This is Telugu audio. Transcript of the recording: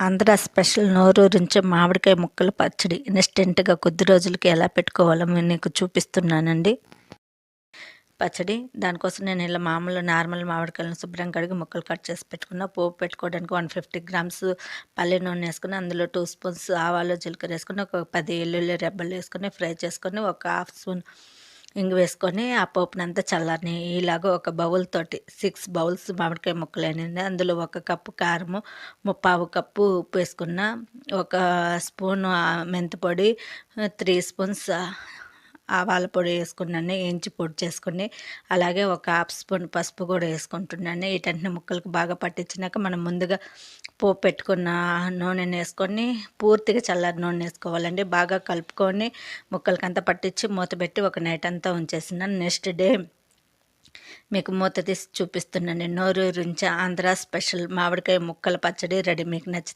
ఆంధ్ర స్పెషల్ నోరూరించే మామిడికాయ ముక్కల పచ్చడి ఇన్స్టెంట్గా కొద్ది రోజులకి ఎలా పెట్టుకోవాలో నేను నీకు చూపిస్తున్నానండి. పచ్చడి దానికోసం నేను ఇలా మామూలు నార్మల్ మామిడికాయలను శుభ్రం కడిగి ముక్కలు కట్ చేసి పెట్టుకున్న. పోపు పెట్టుకోవడానికి 150 గ్రామ్స్ పల్లి నూనె వేసుకుని, అందులో 2 స్పూన్స్ ఆవాలు జీలకర్ర వేసుకుని, ఒక 10 వెల్లుల్లి రెబ్బలు వేసుకొని ఫ్రై చేసుకొని, ఒక హాఫ్ స్పూన్ ఇంగు వేసుకొని ఆ పోపునంతా చల్లారని ఇలాగ ఒక బౌల్ తోటి 6 బౌల్స్ మామిడికాయ ముక్కలు అయినండి. అందులో 1 కప్పు కారము, ముప్పావు కప్పు ఉప్పు వేసుకున్న, ఒక స్పూను మెంతి పొడి, 3 స్పూన్స్ ఆవాల పొడి వేసుకున్నాను, వేయించి పొడి చేసుకుని, అలాగే ఒక హాఫ్ స్పూన్ పసుపు కూడా వేసుకుంటున్నాను. వీటన్నిటిని ముక్కలకు బాగా పట్టించినాక మనం ముందుగా పోపు పెట్టుకున్న నూనెని వేసుకొని పూర్తిగా చల్లారి నూనె వేసుకోవాలండి. బాగా కలుపుకొని ముక్కలకంతా పట్టించి మూత పెట్టి ఒక నైట్ అంతా ఉంచేసినాను. నెక్స్ట్ డే మీకు మూత తీసి చూపిస్తున్నాను. నోరూరించే ఆంధ్ర స్పెషల్ మామిడికాయ ముక్కల పచ్చడి రెడీ. మీకు నచ్చితే